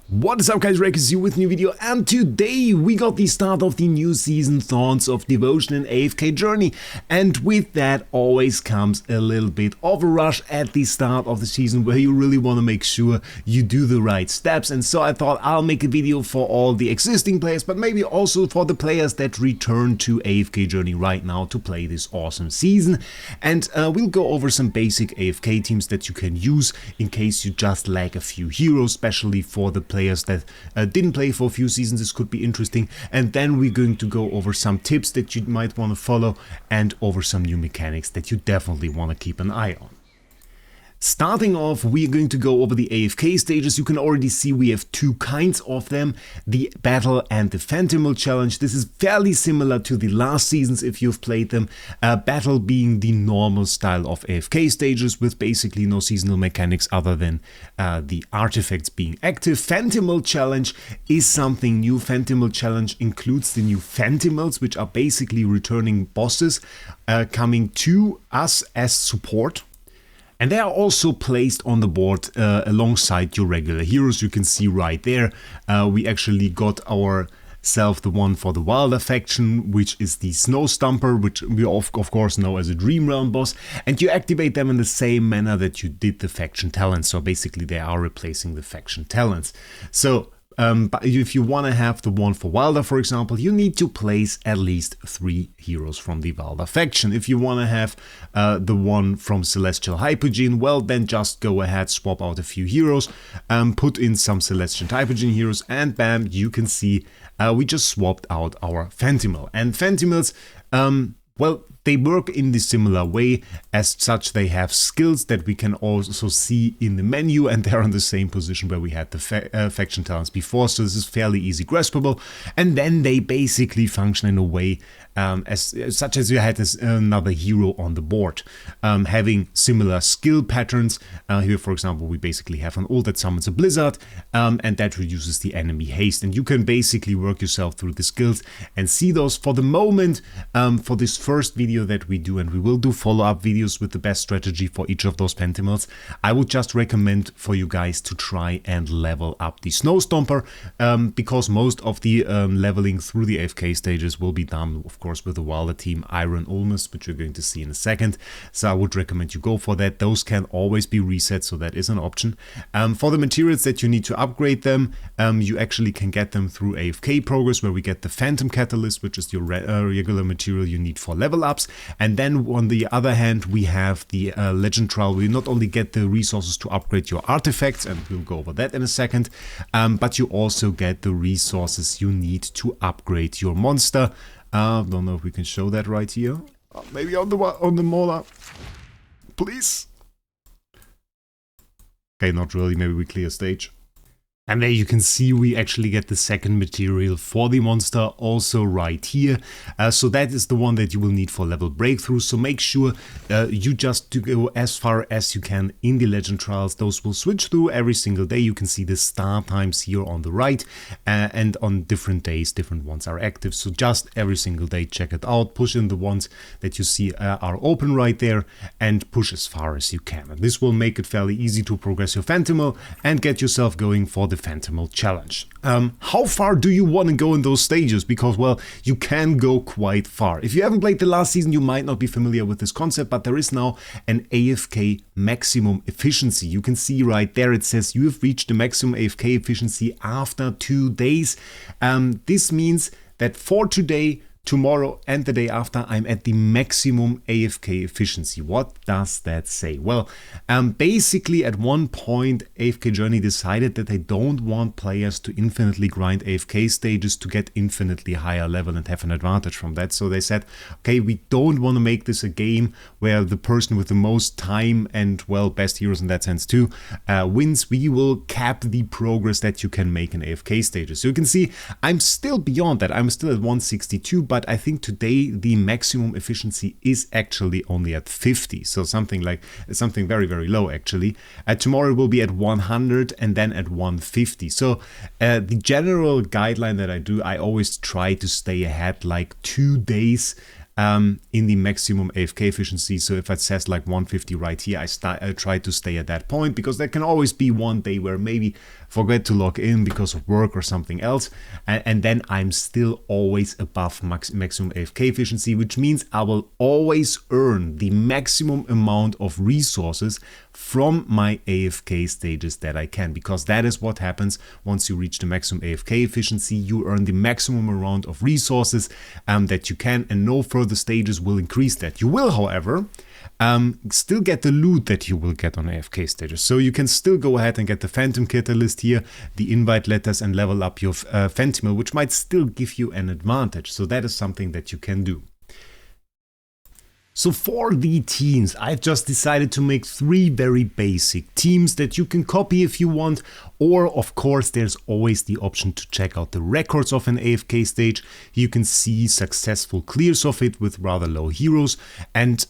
What is up guys, Wraec is here with a new video, and today we got the start of the new season, Thorns of Devotion and AFK Journey, and with that always comes a little bit of a rush at the start of the season where you really want to make sure you do the right steps. And so I thought I'll make a video for all the existing players, but maybe also for the players that return to AFK Journey right now to play this awesome season. And we'll go over some basic AFK teams that you can use in case you just lack a few heroes, especially for the players that didn't play for a few seasons. This could be interesting. And then we're going to go over some tips that you might want to follow and over some new mechanics that you definitely want to keep an eye on. Starting off, we're going to go over the AFK stages. You can already see we have two kinds of them, the Battle and the Phantimal Challenge. This is fairly similar to the last seasons if you've played them. Battle being the normal style of AFK stages with basically no seasonal mechanics other than the artifacts being active. Phantimal Challenge is something new. Phantimal Challenge includes the new Phantimals, which are basically returning bosses coming to us as support. And they are also placed on the board alongside your regular heroes. You can see right there, we actually got ourselves the one for the Wilder faction, which is the Snow Stomper, which we of course know as a Dream Realm boss. And you activate them in the same manner that you did the faction talents. So basically they are replacing the faction talents. So but if you want to have the one for Wilder, for example, you need to place at least 3 heroes from the Wilder faction. If you want to have the one from Celestial Hypogean, well, then just go ahead, swap out a few heroes, put in some Celestial Hypogean heroes, and bam, you can see we just swapped out our Phantimal. And Phantimals, well, they work in the similar way. As such, they have skills that we can also see in the menu, and they're in the same position where we had the faction talents before, so this is fairly easy graspable. And then they basically function in a way such as you had another hero on the board, having similar skill patterns. Here, for example, we basically have an ult that summons a blizzard, and that reduces the enemy haste. And you can basically work yourself through the skills and see those. For the moment, for this first video that we do, and we will do follow-up videos with the best strategy for each of those Phantimals, I would just recommend for you guys to try and level up the Snow Stomper, because most of the leveling through the AFK stages will be done, of course, with the Wilder team, Eironn, which we're going to see in a second. So I would recommend you go for that. Those can always be reset, so that is an option. For the materials that you need to upgrade them, you actually can get them through AFK progress, where we get the Phantom Catalyst, which is your regular material you need for level ups. And then on the other hand, we have the Legend Trial, where you not only get the resources to upgrade your artifacts, and we'll go over that in a second, but you also get the resources you need to upgrade your monster. Don't know if we can show that right here. Maybe on the Mola, please. Okay, not really. Maybe we clear stage. And there you can see we actually get the second material for the monster also right here. So that is the one that you will need for level breakthrough. So make sure you just go as far as you can in the Legend Trials. Those will switch through every single day. You can see the start times here on the right, and on different days different ones are active. So just every single day check it out, push in the ones that you see are open right there, and push as far as you can. And this will make it fairly easy to progress your Phantimal and get yourself going for the Phantimal Challenge. How far do you want to go in those stages? Because, well, you can go quite far. If you haven't played the last season, you might not be familiar with this concept, but there is now an AFK maximum efficiency. You can see right there it says you have reached the maximum AFK efficiency after 2 days. This means that for today, tomorrow and the day after, I'm at the maximum AFK efficiency. What does that say? Well, basically at one point AFK Journey decided that they don't want players to infinitely grind AFK stages to get infinitely higher level and have an advantage from that. So they said, okay, we don't want to make this a game where the person with the most time and, well, best heroes in that sense too, wins. We will cap the progress that you can make in AFK stages. So you can see I'm still beyond that. I'm still at 162, but I think today the maximum efficiency is actually only at 50, so something very, very low actually. Tomorrow it will be at 100 and then at 150. So the general guideline that I do, I always try to stay ahead like 2 days in the maximum AFK efficiency. So if it says like 150 right here, I try to stay at that point, because there can always be one day where maybe forget to log in because of work or something else, and then I'm still always above maximum AFK efficiency, which means I will always earn the maximum amount of resources from my AFK stages that I can, because that is what happens once you reach the maximum AFK efficiency. You earn the maximum amount of resources that you can, and no further stages will increase that. You will, however, still get the loot that you will get on AFK stages. So you can still go ahead and get the Phantom Catalyst here, the invite letters, and level up your Phantimal, which might still give you an advantage. So that is something that you can do. So for the teams, I've just decided to make 3 very basic teams that you can copy if you want, or of course there's always the option to check out the records of an AFK stage. You can see successful clears of it with rather low heroes, and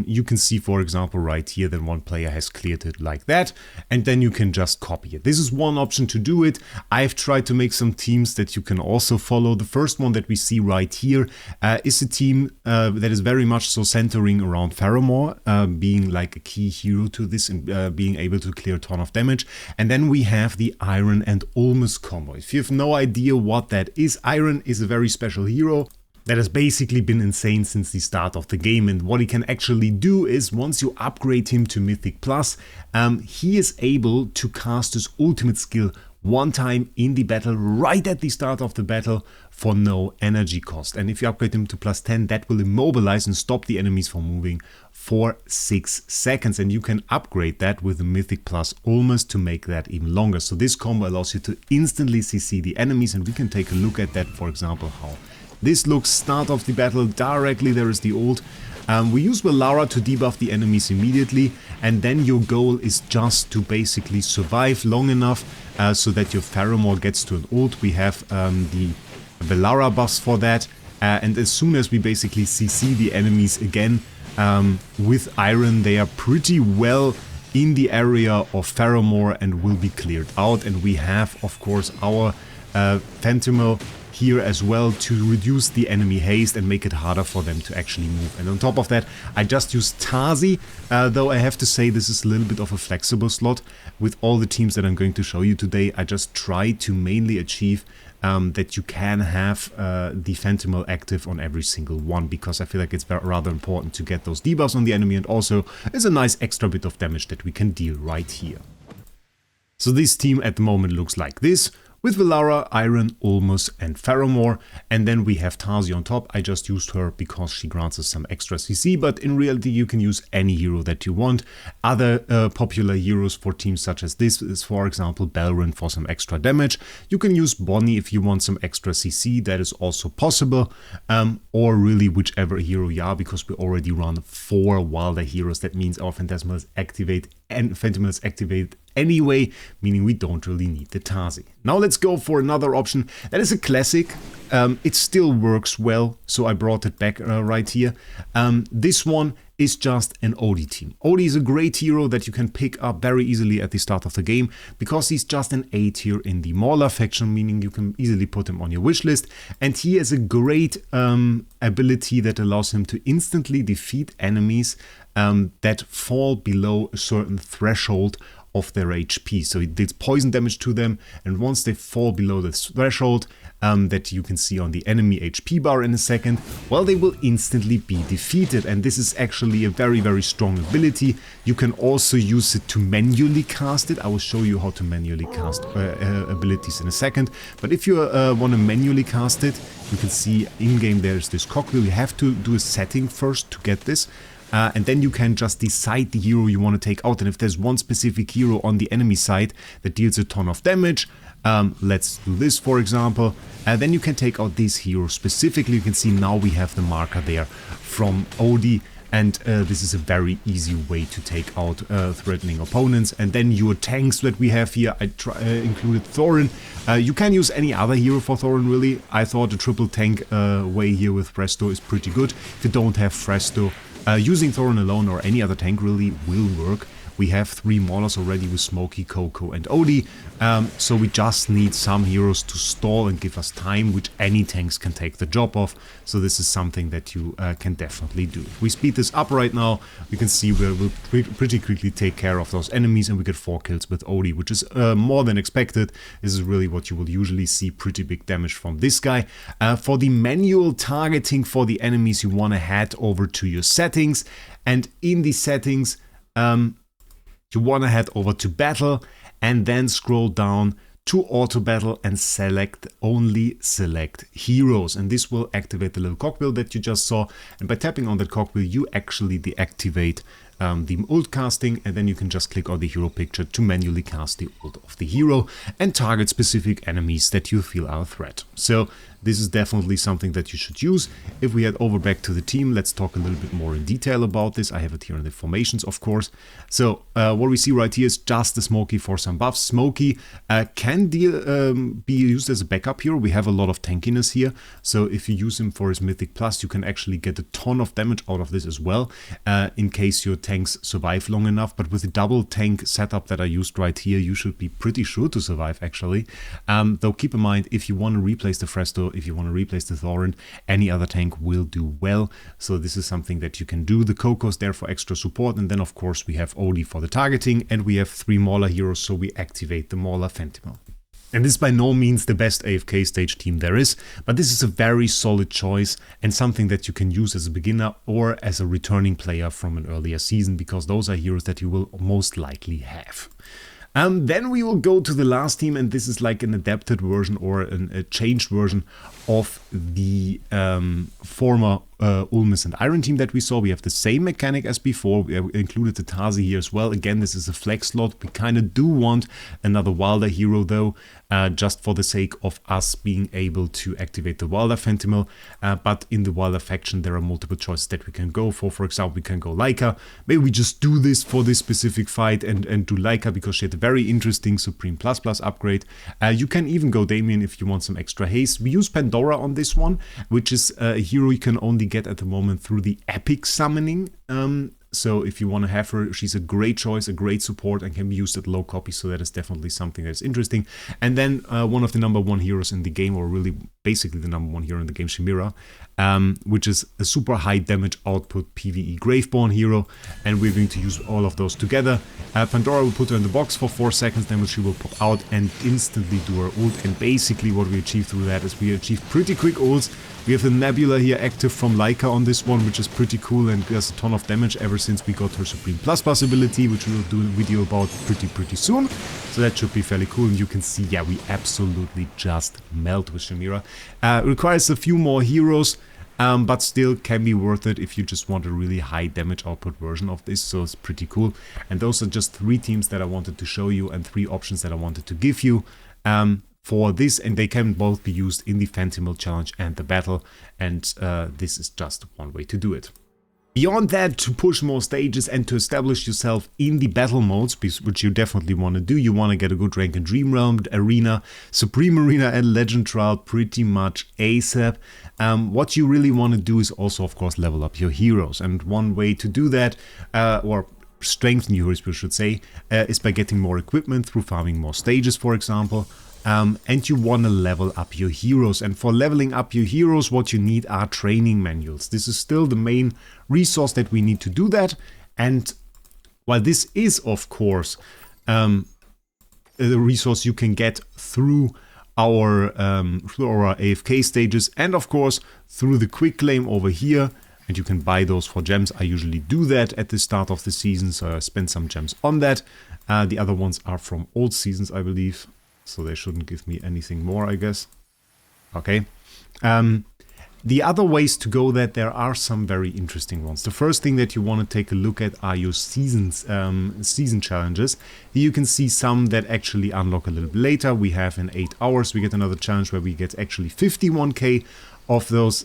you can see, for example, right here that one player has cleared it like that, and then you can just copy it. This is one option to do it. I've tried to make some teams that you can also follow. The first one that we see right here is a team that is very much so centered around Pharamore, being like a key hero to this and being able to clear a ton of damage. And then we have the Eironn and Ulmus combo. If you have no idea what that is, Eironn is a very special hero that has basically been insane since the start of the game, and what he can actually do is, once you upgrade him to Mythic Plus, he is able to cast his ultimate skill one time in the battle, right at the start of the battle, for no energy cost. And if you upgrade him to +10, that will immobilize and stop the enemies from moving for 6 seconds. And you can upgrade that with the Mythic Plus Ulmus to make that even longer. So this combo allows you to instantly CC the enemies, and we can take a look at that, for example, how this looks. Start of the battle, directly there is the ult. We use Valara to debuff the enemies immediately, and then your goal is just to basically survive long enough so that your Pharamore gets to an ult. We have the Valara buffs for that, and as soon as we basically CC the enemies again with Eironn, they are pretty well in the area of Pharamore and will be cleared out. And we have, of course, our Phantimal here as well to reduce the enemy haste and make it harder for them to actually move. And on top of that, I just used Tazi, though I have to say this is a little bit of a flexible slot. With all the teams that I'm going to show you today, I just try to mainly achieve that you can have the Phantimal active on every single one, because I feel like it's rather important to get those debuffs on the enemy, and also is a nice extra bit of damage that we can deal right here. So this team at the moment looks like this, with Valara, Eironn, Ulmus and Pharamore, and then we have Tazi on top. I just used her because she grants us some extra CC, but in reality you can use any hero that you want. Other popular heroes for teams such as this is, for example, Belrin for some extra damage. You can use Bonnie if you want some extra CC, that is also possible, or really whichever hero you are, because we already run 4 Wilder heroes. That means our Phantasmals activate and Phantimals activate anyway, meaning we don't really need the Tazi. Now let's go for another option that is a classic. It still works well, so I brought it back right here. This one is just an Odie team. Odie is a great hero that you can pick up very easily at the start of the game, because he's just an A tier in the Mauler faction, meaning you can easily put him on your wish list, and he has a great ability that allows him to instantly defeat enemies that fall below a certain threshold of their HP. So it did poison damage to them, and once they fall below the threshold that you can see on the enemy HP bar in a second, well, they will instantly be defeated. And this is actually a very, very strong ability. You can also use it to manually cast it. I will show you how to manually cast abilities in a second. But if you want to manually cast it, you can see in-game there's this cogwheel. You have to do a setting first to get this. And then you can just decide the hero you want to take out. And if there's one specific hero on the enemy side that deals a ton of damage, let's do this for example, then you can take out this hero specifically. You can see now we have the marker there from Odie, and this is a very easy way to take out threatening opponents. And then your tanks that we have here, I included Thorin. You can use any other hero for Thorin really. I thought a triple tank way here with Presto is pretty good. If you don't have Presto, using Thorin alone or any other tank really will work. We have 3 Maulers already with Smokey, Coco and Odie, so we just need some heroes to stall and give us time, which any tanks can take the job of, so this is something that you can definitely do. If we speed this up right now, we can see we'll pretty quickly take care of those enemies, and we get 4 kills with Odie, which is more than expected. This is really what you will usually see, pretty big damage from this guy. For the manual targeting for the enemies, you want to head over to your settings, and in the settings you want to head over to battle and then scroll down to auto battle and select heroes, and this will activate the little cogwheel that you just saw, and by tapping on that cogwheel you actually deactivate the ult casting, and then you can just click on the hero picture to manually cast the ult of the hero and target specific enemies that you feel are a threat. So this is definitely something that you should use. If we head over back to the team, let's talk a little bit more in detail about this. I have it here in the formations, of course. So what we see right here is just the Smokey for some buffs. Smokey can be used as a backup hero. We have a lot of tankiness here, so if you use him for his Mythic Plus, you can actually get a ton of damage out of this as well, in case your tanks survive long enough. But with the double tank setup that I used right here, you should be pretty sure to survive actually. Though keep in mind, if you want to replace the Fresto, if you want to replace the Thorin, any other tank will do well. So this is something that you can do. The Coco's there for extra support, and then of course we have Odie for the targeting, and we have 3 Mauler heroes, so we activate the Mauler Phantimal. And this is by no means the best AFK stage team there is, but this is a very solid choice and something that you can use as a beginner or as a returning player from an earlier season, because those are heroes that you will most likely have. Then we will go to the last team, and this is like an adapted version or a changed version of the former Ulmis and Eironn team that we saw. We have the same mechanic as before. We have included the Tazi here as well. Again, this is a flex slot. We kind of do want another Wilder hero though, just for the sake of us being able to activate the Wilder Phantimal. But in the Wilder faction, there are multiple choices that we can go for. For example, we can go Leica. Maybe we just do this for this specific fight and do Leica because she had a very interesting Supreme Plus Plus upgrade. You can even go Damien if you want some extra haste. We use Pandora on this one, which is a hero you can only get at the moment through the epic summoning. So if you want to have her, she's a great choice, a great support, and can be used at low copy, so that is definitely something that's interesting. And then one of the #1 heroes in the game, or really basically the #1 hero in the game, Shemira, which is a super high damage output PvE Graveborn hero, and we're going to use all of those together. Pandora will put her in the box for 4 seconds, then she will pop out and instantly do her ult, and basically what we achieve through that is we achieve pretty quick ults. We have the Nebula here active from Leica on this one, which is pretty cool and does a ton of damage ever since we got her Supreme Plus Plus ability, which we will do a video about pretty soon. So that should be fairly cool, and you can see, yeah, we absolutely just melt with Shemira. Requires a few more heroes, but still can be worth it if you just want a really high damage output version of this, so it's pretty cool. And those are just 3 teams that I wanted to show you and 3 options that I wanted to give you for this, and they can both be used in the Phantimal challenge and the battle, and this is just one way to do it. Beyond that, to push more stages and to establish yourself in the battle modes, which you definitely want to do, you want to get a good rank in Dream Realm, Arena, Supreme Arena and Legend Trial pretty much ASAP. What you really want to do is also, of course, level up your heroes, and one way to do that, or strengthen your heroes, we should say, is by getting more equipment through farming more stages, for example. And you want to level up your heroes, and for leveling up your heroes what you need are training manuals. This is still the main resource that we need to do that, and while this is of course the resource you can get through our AFK stages and of course through the quick claim over here, and you can buy those for gems. I usually do that at the start of the season, so I spend some gems on that. The other ones are from old seasons, I believe. So they shouldn't give me anything more, I guess. Okay. The other ways to go that there are some very interesting ones. The first thing that you want to take a look at are your season challenges. Here you can see some that actually unlock a little bit later. We have in 8 hours, we get another challenge where we get actually 51k of those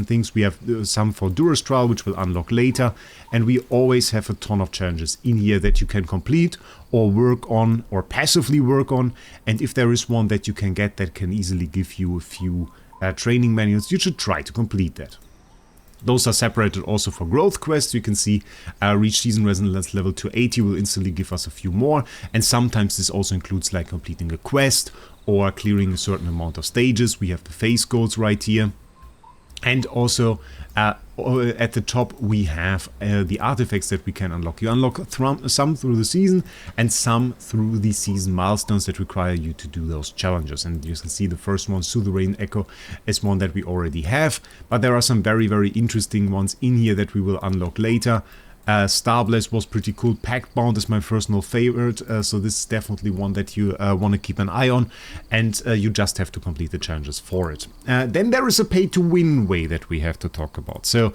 things. We have some for Durus Trial, which will unlock later, and we always have a ton of challenges in here that you can complete or work on or passively work on, and if there is one that you can get that can easily give you a few training manuals, you should try to complete that. Those are separated also for growth quests. You can see reach season resonance level to 80 will instantly give us a few more. And sometimes this also includes like completing a quest or clearing a certain amount of stages. We have the phase codes right here. And also at the top we have the artifacts that we can unlock. You unlock some through the season and some through the season milestones that require you to do those challenges. And you can see the first one, Suzerain Echo, is one that we already have. But there are some very, very interesting ones in here that we will unlock later. Starblaze was pretty cool. Pact Bound is my personal favorite, so this is definitely one that you want to keep an eye on, and you just have to complete the challenges for it. Then there is a pay-to-win way that we have to talk about. So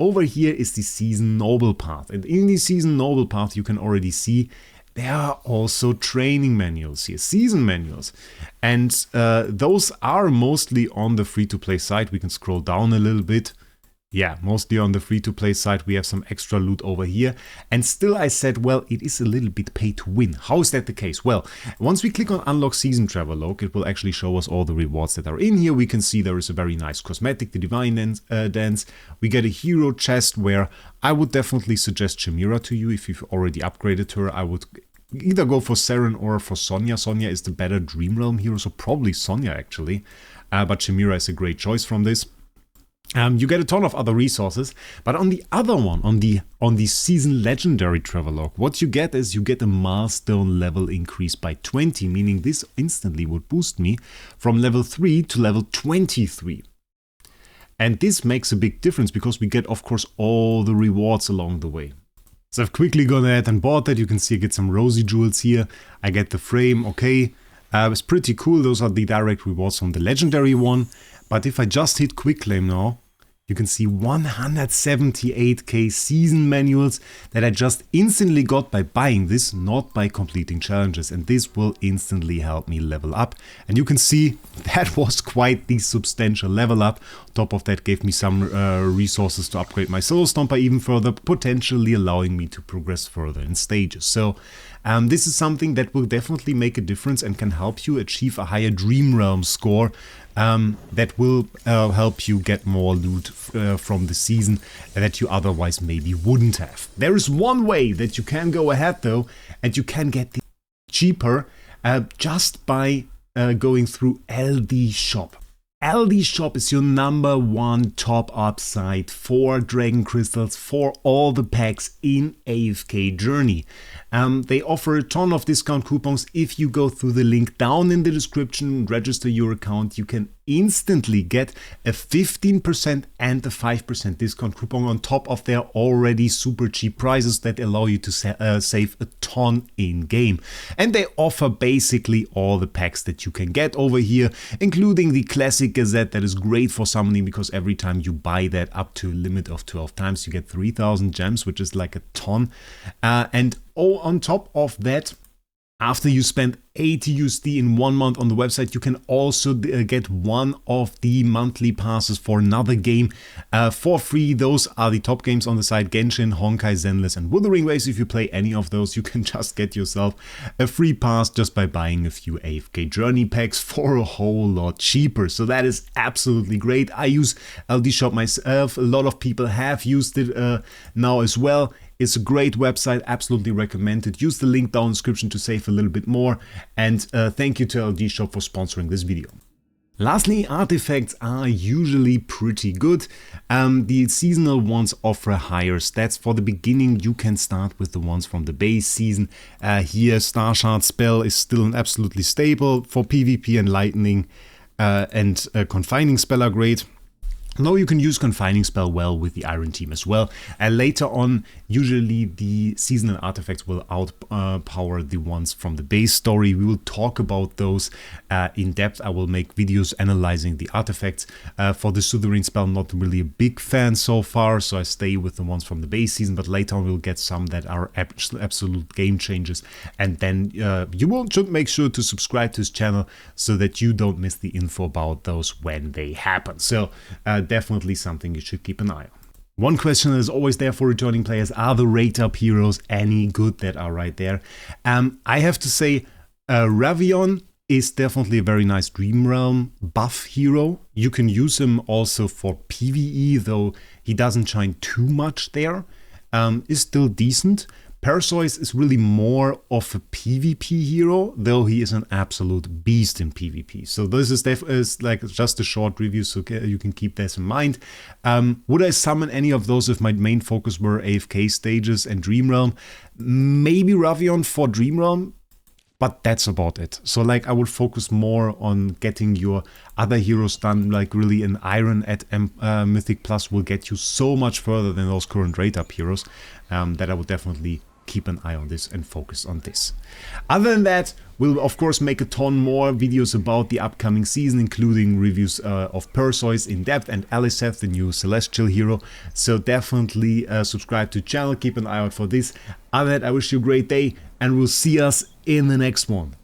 over here is the Season Noble path, and in the Season Noble path you can already see there are also training manuals here, season manuals, and those are mostly on the free-to-play side. We can scroll down a little bit. Yeah, mostly on the free-to-play side. We have some extra loot over here. And still I said, well, it is a little bit pay to win. How is that the case? Well, once we click on Unlock Season Travelogue, it will actually show us all the rewards that are in here. We can see there is a very nice cosmetic, the Divine Dance. We get a hero chest where I would definitely suggest Shemira to you. If you've already upgraded her, I would either go for Seren or for Sonya. Sonya is the better Dream Realm hero, so probably Sonya actually. But Shemira is a great choice from this. You get a ton of other resources, but on the other one, on the Season Legendary Travelogue, what you get is you get a milestone level increase by 20, meaning this instantly would boost me from level 3 to level 23. And this makes a big difference because we get, of course, all the rewards along the way. So I've quickly gone ahead and bought that. You can see I get some rosy jewels here. I get the frame, okay. It's pretty cool. Those are the direct rewards from the legendary one. But if I just hit quick claim now, you can see 178k season manuals that I just instantly got by buying this, not by completing challenges. And this will instantly help me level up. And you can see that was quite the substantial level up. On top of that gave me some resources to upgrade my Soul Stomper even further, potentially allowing me to progress further in stages. So this is something that will definitely make a difference and can help you achieve a higher Dream Realm score. That will help you get more loot from the season that you otherwise maybe wouldn't have. There is one way that you can go ahead though, and you can get the cheaper just by going through LD Shop. LD Shop is your #1 top-up site for Dragon Crystals for all the packs in AFK Journey. They offer a ton of discount coupons. If you go through the link down in the description, register your account, you can instantly get a 15% and a 5% discount coupon on top of their already super cheap prices that allow you to save a ton in game. And they offer basically all the packs that you can get over here, including the Classic Gazette that is great for summoning because every time you buy that up to a limit of 12 times you get 3000 gems, which is like a ton. And on top of that, after you spend 80 USD in 1 month on the website, you can also get one of the monthly passes for another game for free. Those are the top games on the site: Genshin, Honkai, Zenless and Wuthering Waves. If you play any of those, you can just get yourself a free pass just by buying a few AFK Journey packs for a whole lot cheaper. So that is absolutely great. I use LD Shop myself. A lot of people have used it now as well. It's a great website, absolutely recommend it. Use the link down in the description to save a little bit more. And thank you to LD Shop for sponsoring this video. Lastly, artifacts are usually pretty good. The seasonal ones offer higher stats. For the beginning, you can start with the ones from the base season. Here, Star Shard Spell is still absolutely stable. For PvP and Lightning and Confining Spell are great. Now you can use Confining Spell well with the Eironn team as well. Later on, usually the seasonal artifacts will outpower the ones from the base story. We will talk about those in depth. I will make videos analyzing the artifacts. For the Suzerain Spell, not really a big fan so far, so I stay with the ones from the base season, but later on we'll get some that are absolute game changers. And then should make sure to subscribe to this channel so that you don't miss the info about those when they happen. So definitely something you should keep an eye on. One question that is always there for returning players: are the rate up heroes any good that are right there? I have to say Ravion is definitely a very nice Dream Realm buff hero. You can use him also for PvE, though he doesn't shine too much there. Is still decent. Perseus is really more of a PvP hero, though he is an absolute beast in PvP. So this is like just a short review, so you can keep this in mind. Would I summon any of those if my main focus were AFK Stages and Dream Realm? Maybe Ravion for Dream Realm, but that's about it. So like I would focus more on getting your other heroes done, like really an Eironn at Mythic Plus will get you so much further than those current rate up heroes, that I would definitely keep an eye on this and focus on this. Other than that, we'll of course make a ton more videos about the upcoming season, including reviews of Perseus in depth and Eliseth, the new Celestial hero. So definitely subscribe to the channel, keep an eye out for this. Other than that, I wish you a great day and we'll see us in the next one.